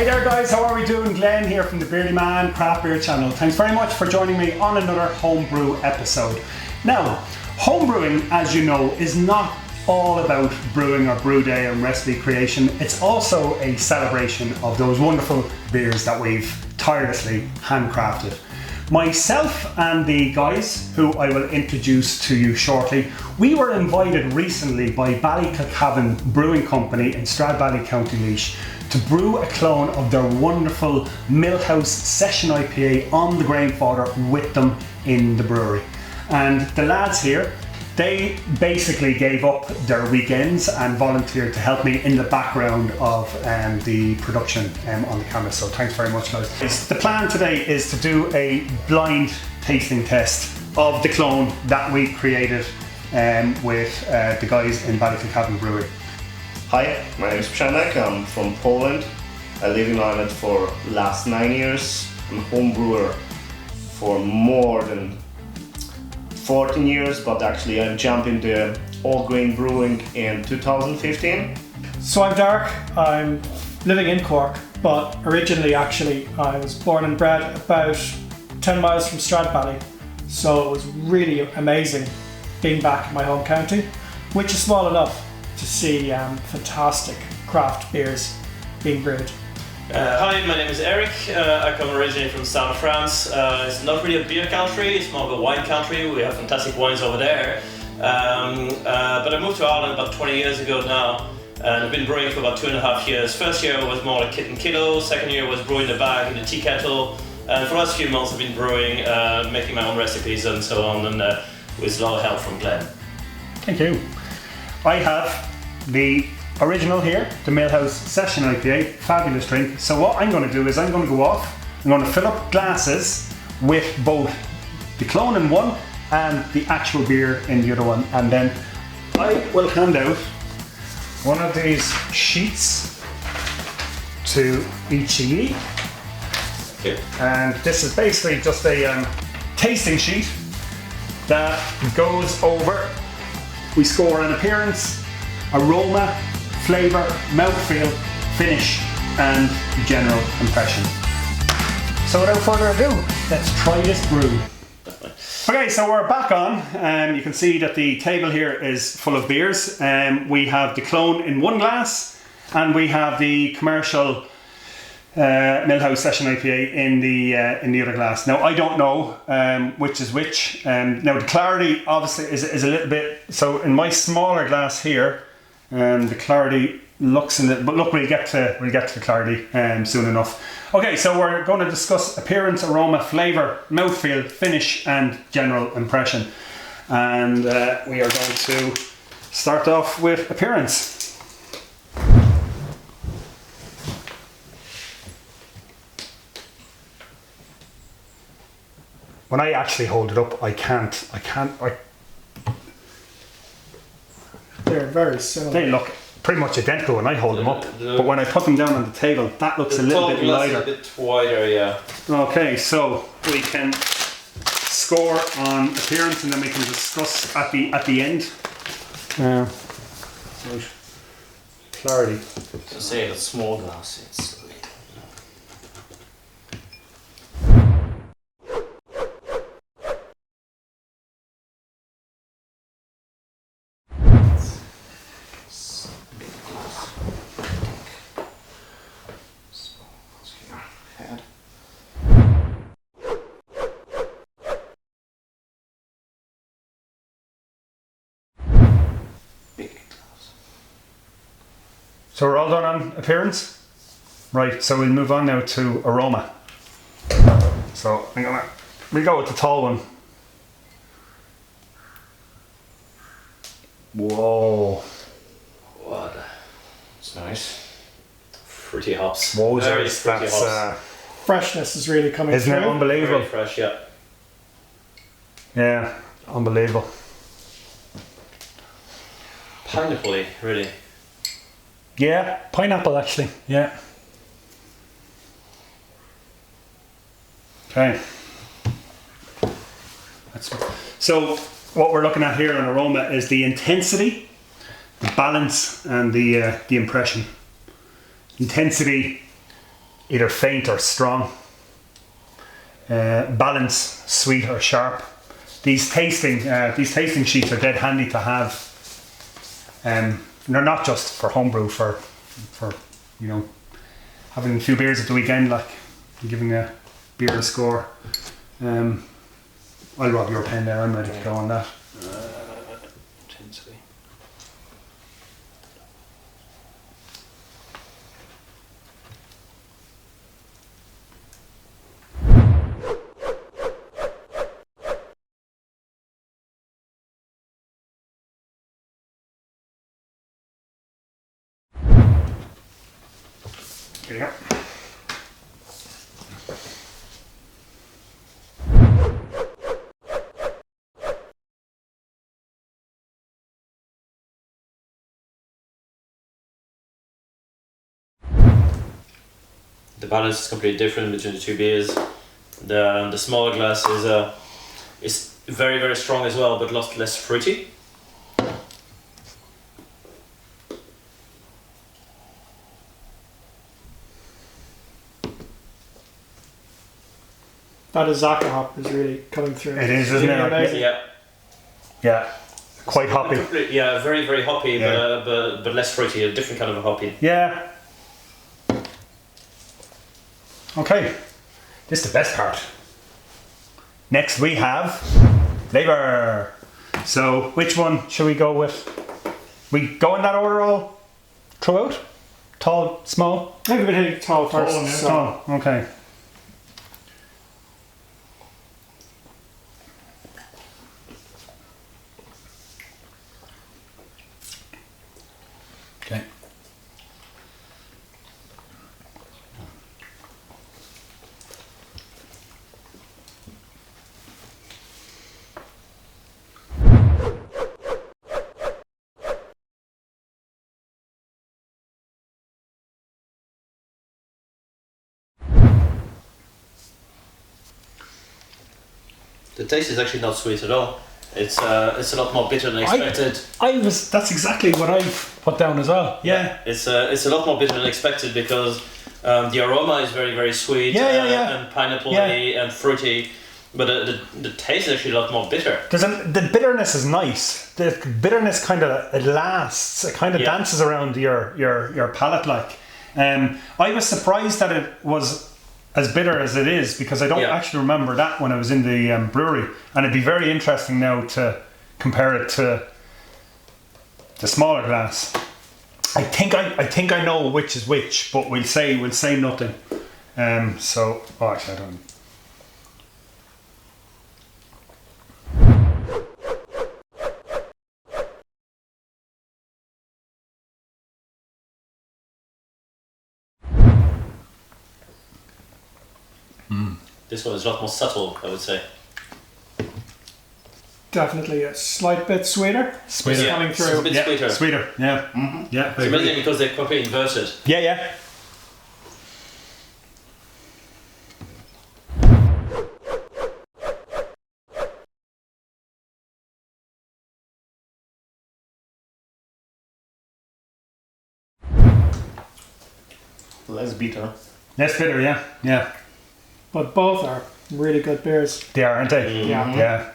Hey there guys, how are we doing? Glenn here from the Beardyman Craft Beer channel. Thanks very much for joining me on another homebrew episode. Now, homebrewing, as you know, is not all about brewing or brew day and recipe creation. It's also a celebration of those wonderful beers that we've tirelessly handcrafted. Myself and the guys, who I will introduce to you shortly, we were invited recently by Ballykilcavan Brewing Company in Stradbally, County Laois, to brew a clone of their wonderful Millhouse Session IPA on the Grainfather with them in the brewery. And the lads here, they basically gave up their weekends and volunteered to help me in the background of the production on the camera. So thanks very much, guys. The plan today is to do a blind tasting test of the clone that we created with the guys in Ballykilcavan Brewery. Hi, my name is Przemek. I'm from Poland. I live in Ireland for the last 9 years. I'm a home brewer for more than 14 years, but actually I jumped into all grain brewing in 2015. So I'm Darrach. I'm living in Cork, but originally actually I was born and bred about 10 miles from Stradbally. So it was really amazing being back in my home county, which is small enough to see fantastic craft beers being brewed. Hi, my name is Eric. I come originally from south of France. It's not really a beer country, it's more of a wine country. We have fantastic wines over there. But I moved to Ireland about 20 years ago now, and I've been brewing for about 2.5 years. First year was more like kit and kilo, second year was brewing the bag in the tea kettle, and for the last few months I've been brewing, making my own recipes and so on, and with a lot of help from Glenn. Thank you. I have the original here, the Millhouse Session IPA, fabulous drink. So what I'm going to do is I'm going to go off, I'm going to fill up glasses with both the clone in one and the actual beer in the other one, and then I will hand out one of these sheets to each of you. Okay. And this is basically just a tasting sheet that goes over. We score an appearance, aroma, flavour, mouthfeel, finish, and general impression. So without further ado, let's try this brew. Okay, so we're back on. You can see that the table here is full of beers. We have the clone in one glass, and we have the commercial Millhouse Session IPA in the other glass. Now I don't know which is which. Now the clarity obviously is a little bit. So in my smaller glass here, the clarity looks a little. But look, we'll get to the clarity soon enough. Okay, so we're going to discuss appearance, aroma, flavour, mouthfeel, finish, and general impression. And we are going to start off with appearance. When I actually hold it up, I can't. They're very similar. They look pretty much identical when I hold them up, but when I put them down on the table, that looks a little bit lighter. A bit wider, yeah. Okay, so we can score on appearance, and then we can discuss at the end. Right. Clarity. To say the small glass, it's. So we're all done on appearance? Right, so we'll move on now to aroma. So we'll go with the tall one. Whoa. What? It's nice. Fruity hops. Whoa, Very fruity hops. Freshness is really coming Isn't through. it unbelievable? Very fresh, yeah. Yeah, unbelievable. Pineapple-y, really. Yeah, pineapple actually, yeah. Okay. So what we're looking at here on aroma is the intensity, the balance, and the impression. Intensity either faint or strong. Balance, sweet or sharp. These tasting sheets are dead handy to have. They're not just for homebrew, for having a few beers at the weekend, like giving a beer a score. I'll rob your pen there. I'm ready to go on that. Intensely. Here you go. The balance is completely different between the two beers. The smaller glass is very, very strong as well, but less fruity. That Azaka hop is really coming through. It is, isn't it? Amazing. Yeah, quite hoppy. Yeah, very, very hoppy, Yeah. but less fruity, a different kind of a hoppy. Yeah. Okay, this is the best part. Next we have flavour. So which one should we go with? We go in that order all throughout? Tall, small? I think we've been hitting tall first. Tall, so tall. Okay. Okay. The taste is actually not sweet at all. It's a lot more bitter than expected. That's exactly what I've put down as well. Yeah. It's a lot more bitter than expected because the aroma is very, very sweet and pineapple-y and fruity, but the taste is actually a lot more bitter. The bitterness is nice. The bitterness kind of it lasts. It kind of dances around your palate like. I was surprised that it was as bitter as it is because I don't actually remember that when I was in the brewery, and it'd be very interesting now to compare it to the smaller glass. I think I know which is which, but we'll say nothing. Actually I don't. This one is a lot more subtle, I would say. definitely a slight bit sweeter. Sweeter. Coming It's a through. bit Yeah, sweeter. sweeter. Yeah. Mm-hmm. Yeah. It's very amazing good. because they're completely inverted. Yeah, yeah. Less bitter. Less bitter, yeah. Yeah. But both are really good beers. They are, aren't they? Yeah. Yeah.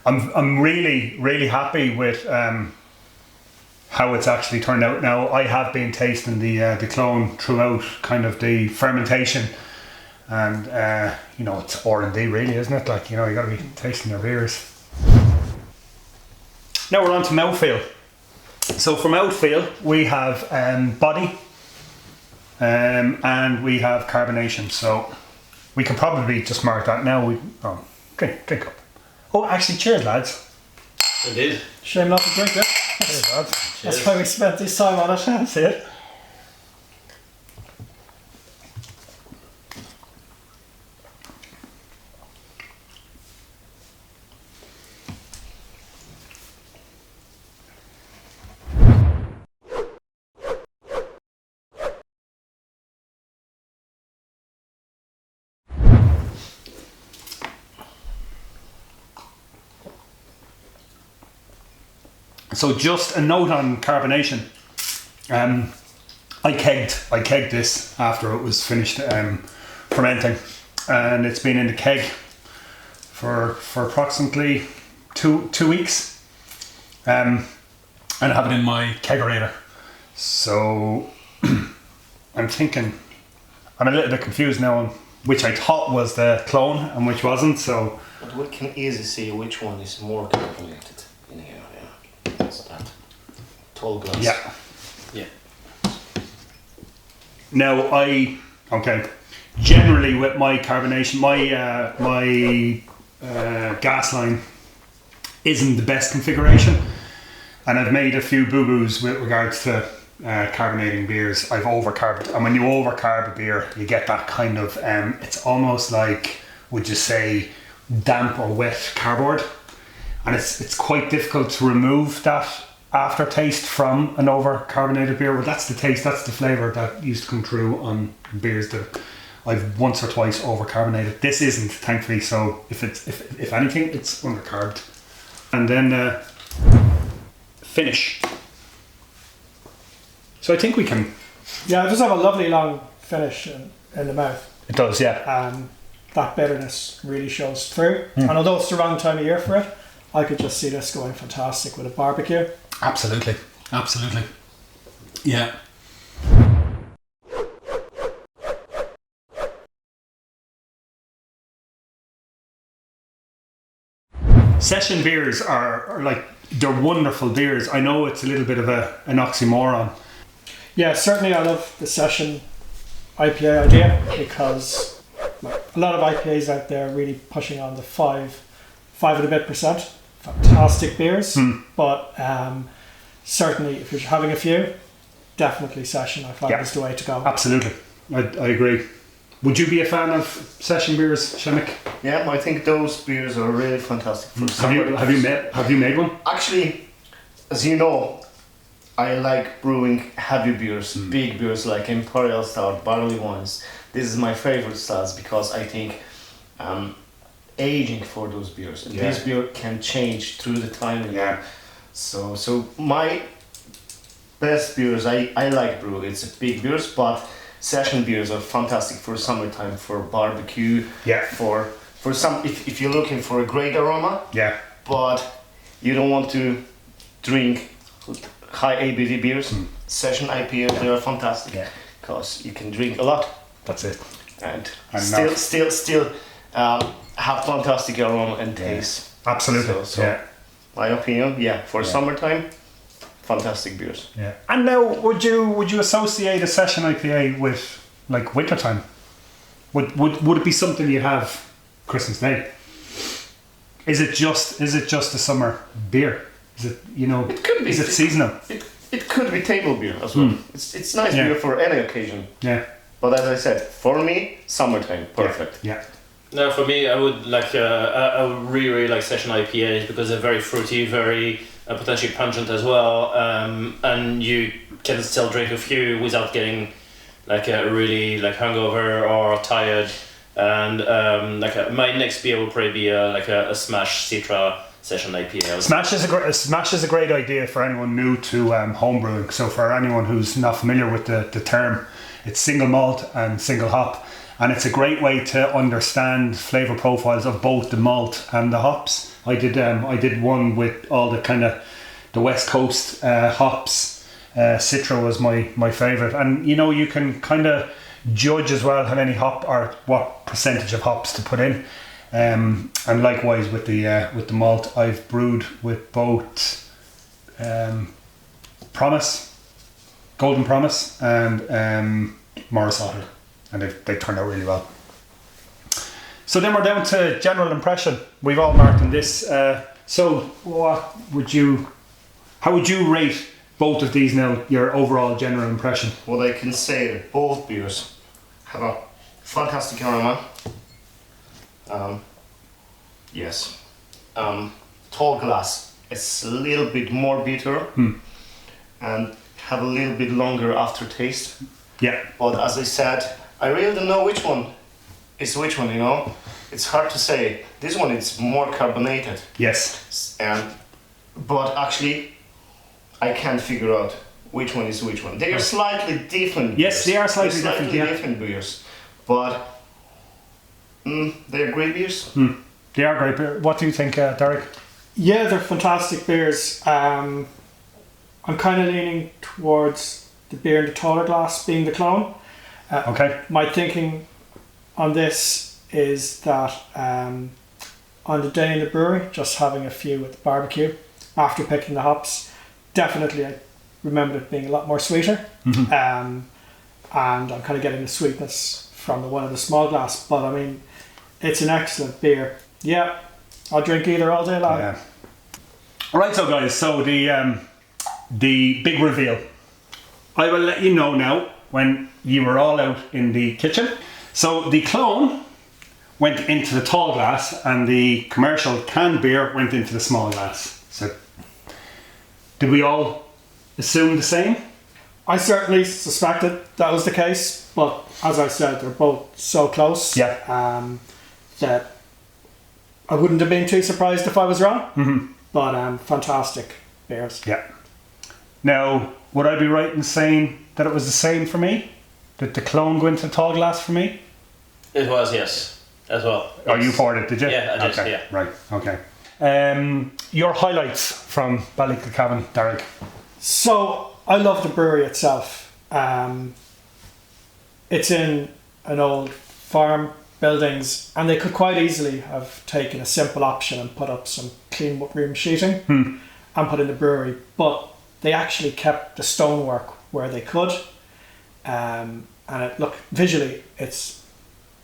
I'm really, really happy with how it's actually turned out now. I have been tasting the clone throughout kind of the fermentation, and it's R&D really, isn't it? Like, you got to be tasting your beers. Now we're on to mouthfeel. So for mouthfeel we have body and we have carbonation. So we can probably just mark that now. Drink up. Oh, actually, cheers, lads. Indeed. Shame not to drink it. Cheers, lads. That's why we spent this time on it. That's it. So just a note on carbonation. I kegged this after it was finished fermenting, and it's been in the keg for approximately two weeks, and I have it in my kegerator. So I'm a little bit confused now on which I thought was the clone and which wasn't. So, but we can easily see which one is more carbonated in here. Yeah, that's that. Tall glass. Yeah. Yeah. Now generally with my carbonation, my gas line isn't the best configuration, and I've made a few boo-boos with regards to carbonating beers. I've overcarbed, and when you overcarb a beer, you get that kind of it's almost like, would you say, damp or wet cardboard, and it's quite difficult to remove that aftertaste from an overcarbonated beer. Well, that's the taste, that's the flavour that used to come through on beers that I've once or twice overcarbonated. This isn't, thankfully. So if anything, it's undercarbed. And then finish. So I think we can. Yeah, it does have a lovely long finish in the mouth. It does, yeah. That bitterness really shows through. And although it's the wrong time of year for it, I could just see this going fantastic with a barbecue. Absolutely. Yeah. Session beers are like, they're wonderful beers. I know it's a little bit of an oxymoron. Yeah, certainly I love the Session IPA idea, because a lot of IPAs out there are really pushing on the 5 and a bit %. Fantastic beers, but certainly if you're having a few, definitely Session I find is the way to go. Absolutely, I agree. Would you be a fan of Session beers, Przemek? Yeah, I think those beers are really fantastic. Have you made one? Actually, as you know, I like brewing heavy beers, big beers like Imperial Stout, barley wines. This is my favorite styles because I think aging for those beers. And this beer can change through the time. Yeah. So my best beers I like brew. It's a big beers, but Session beers are fantastic for summertime, for barbecue. Yeah. For some, if you're looking for a great aroma. Yeah. But you don't want to drink high ABV beers. Session IPA, they are fantastic. Yeah. Because you can drink a lot. That's it. And And still have fantastic aroma and taste. Absolutely. So my opinion, for summertime, fantastic beers. Yeah. And now, would you associate a Session IPA with like wintertime? Would it be something you have Christmas Day? Is it just a summer beer? Is it, It could be. Is it seasonal? It could be table beer as well. It's nice beer for any occasion. Yeah. But as I said, for me, summertime, perfect. Yeah. No, for me, I would like I would really like Session IPAs because they're very fruity, very potentially pungent as well, and you can still drink a few without getting like really like hungover or tired. And my next beer will probably be a Smash Citra Session IPA. Smash is a great idea for anyone new to homebrewing. So for anyone who's not familiar with the term, it's single malt and single hop, and it's a great way to understand flavour profiles of both the malt and the hops. I did one with all the kind of the West Coast hops. Citra was my favourite, and you can kind of judge as well how many hop or what percentage of hops to put in. And likewise with the malt, I've brewed with both Golden Promise and Morris Otter, and they turned out really well. So then we're down to general impression. We've all marked in this. So how would you rate both of these now, your overall general impression? What I can say that both beers have a fantastic aroma. Tall glass is a little bit more bitter and have a little bit longer aftertaste. Yeah. But as I said, I really don't know which one is which one, It's hard to say. This one is more carbonated. Yes. But actually, I can't figure out which one is which one. They are slightly different. Yes, beers. they are slightly They're different, yeah. different beers, but they're great beers. They are great beer. What do you think, Darrach? Yeah, they're fantastic beers. I'm kind of leaning towards the beer in the taller glass being the Clone. Okay. My thinking on this is that on the day in the brewery, just having a few at the barbecue after picking the hops, definitely I remember it being a lot more sweeter. And I'm kind of getting the sweetness from the one in the small glass. But I mean, it's an excellent beer. Yeah, I'll drink either all day long. Yeah. Alright, so guys, so the big reveal. I will let you know now when you were all out in the kitchen. So the Clone went into the tall glass and the commercial canned beer went into the small glass. So did we all assume the same? I certainly suspected that was the case, but as I said, they're both so close that I wouldn't have been too surprised if I was wrong. But fantastic beers. Yeah. Now, would I be right in saying that it was the same for me? Did the Clone go into the tall glass for me? It was, yes, as well. Oh, you poured it, did you? Yeah, I did, okay. yeah. Right, okay. Your highlights from Ballykilcavan, Darrach? So, I love the brewery itself. It's in an old farm buildings, and they could quite easily have taken a simple option and put up some clean room sheeting and put in the brewery, but they actually kept the stonework where they could, and visually it's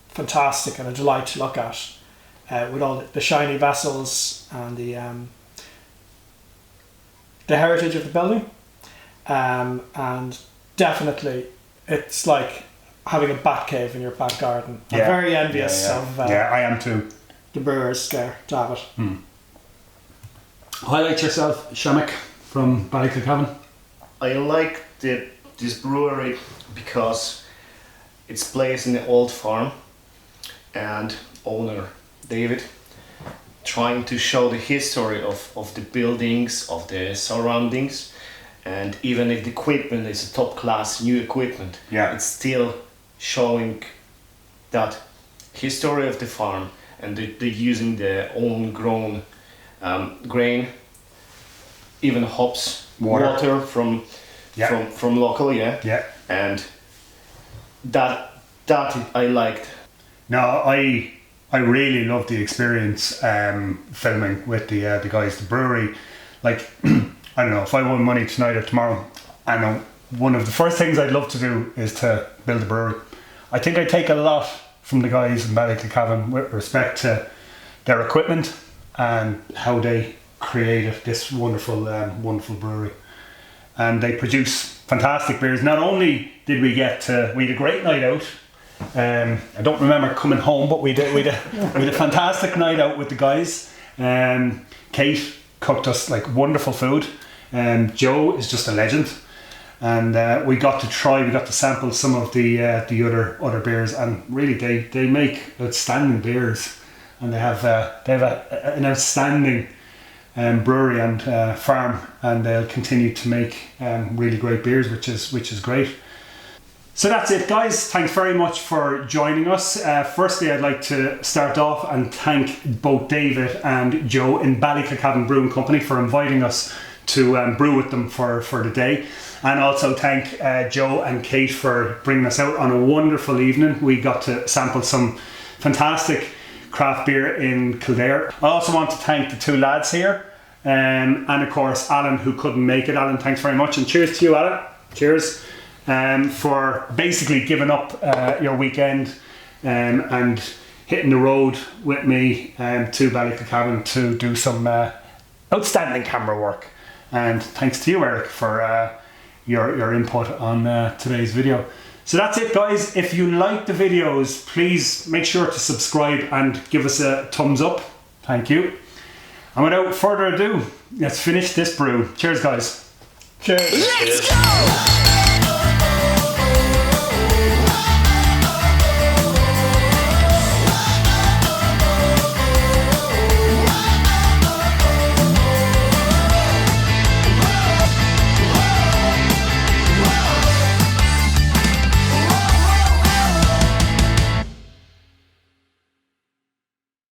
fantastic and a delight to look at, with all the shiny vessels and the heritage of the building, and definitely it's like having a bat cave in your back garden. I'm very envious of I am too. the brewers there to have it. Highlight yourself, Przemek, from Ballykilcavan. I like this brewery because it's placed in an old farm, and owner David trying to show the history of the buildings, of the surroundings, and even if the equipment is a top class new equipment, it's still showing that history of the farm, and they're using their own grown grain, even hops, water from local, and that I liked. No, I really loved the experience filming with the guys, the brewery. Like, I don't know, if I won money tonight or tomorrow, I know one of the first things I'd love to do is to build a brewery. I think I take a lot from the guys in Ballykilcavan with respect to their equipment and how they created this wonderful brewery. And they produce fantastic beers. Not only did we had a great night out. I don't remember coming home, but we had a fantastic night out with the guys. Kate cooked us like wonderful food. Joe is just a legend. And we got to sample some of the other beers, and really they make outstanding beers, and they have an outstanding brewery and farm, and they'll continue to make really great beers, which is great. So that's it, guys. Thanks very much for joining us. Firstly, I'd like to start off and thank both David and Joe in Ballykilcavan Brewing Company for inviting us to brew with them for the day. And also thank Joe and Kate for bringing us out on a wonderful evening. We got to sample some fantastic craft beer in Kildare. I also want to thank the two lads here, and of course Alan, who couldn't make it. Alan, thanks very much, and cheers to you, Alan. Cheers. For basically giving up your weekend and hitting the road with me to Ballykilcavan to do some outstanding camera work. And thanks to you, Eric, for your input on today's video. So that's it, guys. If you like the videos, please make sure to subscribe and give us a thumbs up. Thank you. And without further ado, let's finish this brew. Cheers, guys. Cheers. Let's go!